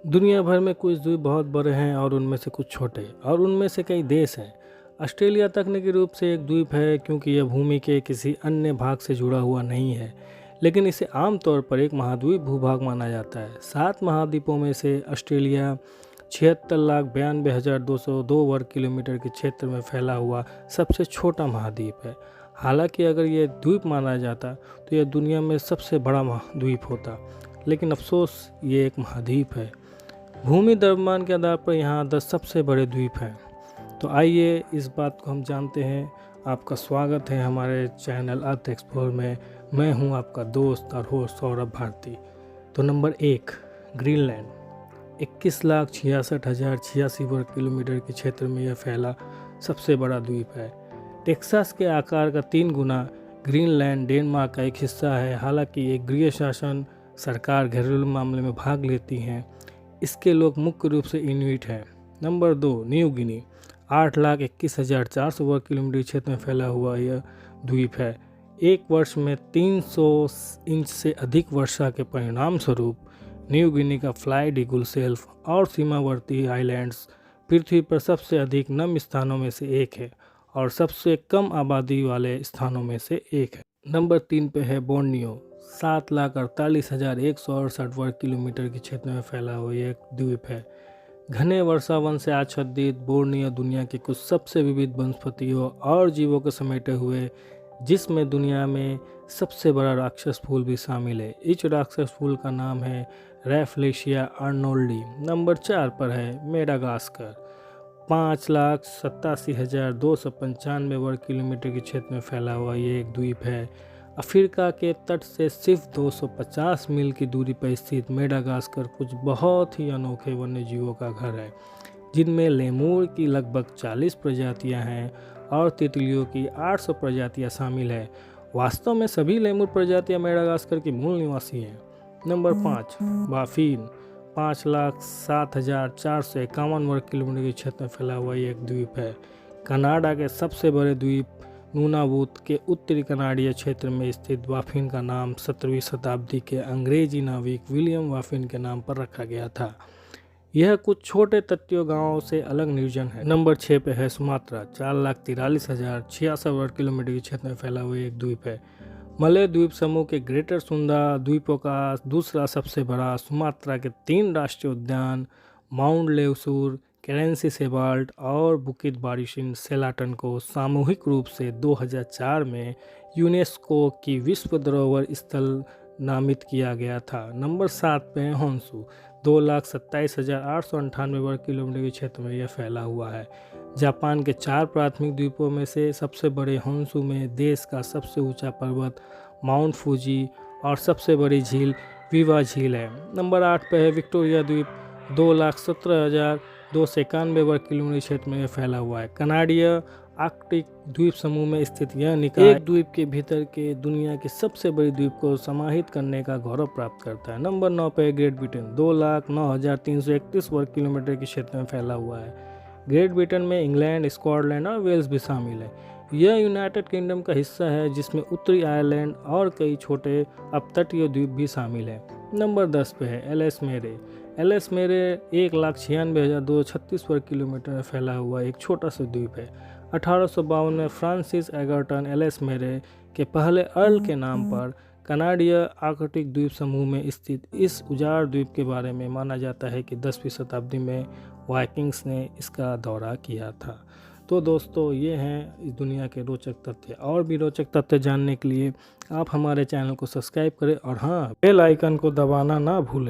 दुनिया भर में कुछ द्वीप बहुत बड़े हैं और उनमें से कुछ छोटे और उनमें से कई देश हैं। ऑस्ट्रेलिया तकनीकी रूप से एक द्वीप है क्योंकि यह भूमि के किसी अन्य भाग से जुड़ा हुआ नहीं है, लेकिन इसे आमतौर पर एक महाद्वीप भूभाग माना जाता है। 7 महाद्वीपों में से ऑस्ट्रेलिया 76,92,202 वर्ग किलोमीटर के क्षेत्र में फैला हुआ सबसे छोटा महाद्वीप है। हालांकि अगर यह द्वीप माना जाता तो यह दुनिया में सबसे बड़ा महाद्वीप होता, लेकिन अफसोस ये एक महाद्वीप है। भूमि द्रव्यमान के आधार पर यहाँ 10 सबसे बड़े द्वीप हैं। तो आइए इस बात को हम जानते हैं। आपका स्वागत है हमारे चैनल अर्थ एक्सप्लोर में। मैं हूँ आपका दोस्त और होस्ट सौरभ भारती। तो नंबर 1, ग्रीनलैंड। 21,66,086 वर्ग किलोमीटर के क्षेत्र में यह फैला सबसे बड़ा द्वीप है। टेक्सास के आकार का 3 गुना ग्रीनलैंड डेनमार्क का एक हिस्सा है। हालांकि एक गृह शासन सरकार घरेलू मामले में भाग लेती हैं। इसके लोग मुख्य रूप से इनुइट हैं। Number 2, New Guinea. 8,21,400 वर्ग किलोमीटर क्षेत्र में फैला हुआ यह द्वीप है। एक वर्ष में 300 इंच से अधिक वर्षा के परिणाम स्वरूप न्यू गिनी का फ्लाई ईगल शेल्फ और सीमावर्ती आइलैंड्स पृथ्वी पर सबसे अधिक नम स्थानों में से एक है और सबसे कम आबादी वाले स्थानों में से एक है। नंबर 3 पे है बोर्नियो। 7,48,168 वर्ग किलोमीटर के क्षेत्र में फैला हुआ एक द्वीप है। घने वर्षावन से आच्छादित बोर्नियो दुनिया के कुछ सबसे विविध वनस्पतियों और जीवों को समेटे हुए, जिसमें दुनिया में सबसे बड़ा राक्षस फूल भी शामिल है। इस राक्षस फूल का नाम है रैफलेशिया आर्नोल्डी। नंबर 4 पर है मेडागास्कर। 5,87,295 वर्ग किलोमीटर के क्षेत्र में फैला हुआ ये एक द्वीप है। अफ्रीका के तट से सिर्फ 250 मील की दूरी पर स्थित मेडागास्कर कुछ बहुत ही अनोखे वन्य जीवों का घर है, जिनमें लेमूर की लगभग 40 प्रजातियां हैं और तितलियों की 800 प्रजातियां शामिल हैं। वास्तव में सभी लेमूर प्रजातियां मेडागास्कर की मूल निवासी हैं। Number 5, BaFin. 5,07,451 वर्ग किलोमीटर के क्षेत्र में फैला हुआ एक द्वीप है। कनाडा के सबसे बड़े द्वीप नूनावूत के उत्तरी कनाडीय क्षेत्र में स्थित बाफिन का नाम 17वीं शताब्दी के अंग्रेजी नाविक विलियम बाफिन के नाम पर रखा गया था। यह कुछ छोटे तटीय गांवों से अलग निर्जन है। नंबर 6 पे है सुमात्रा। 4,43,066 वर्ग किलोमीटर के क्षेत्र में फैला हुआ एक द्वीप है। मलय द्वीप समूह के ग्रेटर सुंदा द्वीपों का दूसरा सबसे बड़ा सुमात्रा के 3 राष्ट्रीय उद्यान माउंट लेवसूर, केरेंसी सेबाल्ट और बुकित बारिशिन सेलाटन को सामूहिक रूप से 2004 में यूनेस्को की विश्व धरोहर स्थल नामित किया गया था। नंबर 7 पे है होन्शु। 2,27,898 वर्ग किलोमीटर के क्षेत्र में यह फैला हुआ है। जापान के 4 प्राथमिक द्वीपों में से सबसे बड़े होन्शु में देश का सबसे ऊंचा पर्वत माउंट फूजी और सबसे बड़ी झील विवा झील है। नंबर 8 पे है विक्टोरिया द्वीप। 2,17,291 वर्ग किलोमीटर क्षेत्र में यह फैला हुआ है। कनाडीय आर्कटिक द्वीप समूह में स्थित यह निकाय एक द्वीप के भीतर के दुनिया के सबसे बड़ी द्वीप को समाहित करने का गौरव प्राप्त करता है। नंबर 9 पर ग्रेट ब्रिटेन। 2,09,331 वर्ग किलोमीटर के क्षेत्र में फैला हुआ है। ग्रेट ब्रिटेन में इंग्लैंड, स्कॉटलैंड और वेल्स भी शामिल है। यह यूनाइटेड किंगडम का हिस्सा है, जिसमें उत्तरी आयरलैंड और कई छोटे अपतटीय द्वीप भी शामिल हैं। नंबर 10 पे है एलिस मेरे। एलिस मेरे 1,96,236 वर्ग किलोमीटर में फैला हुआ एक छोटा सा द्वीप है। 1852 में फ्रांसिस एगर्टन एलिस मेरे के पहले अर्ल के नाम पर कनाडीय आर्कटिक द्वीप समूह में स्थित इस उजाड़ द्वीप के बारे में माना जाता है कि 10वीं शताब्दी में वाइकिंग्स ने इसका दौरा किया था। तो दोस्तों, ये हैं इस दुनिया के रोचक तथ्य। और भी रोचक तथ्य जानने के लिए आप हमारे चैनल को सब्सक्राइब करें और हाँ, बेल आइकन को दबाना ना भूलें।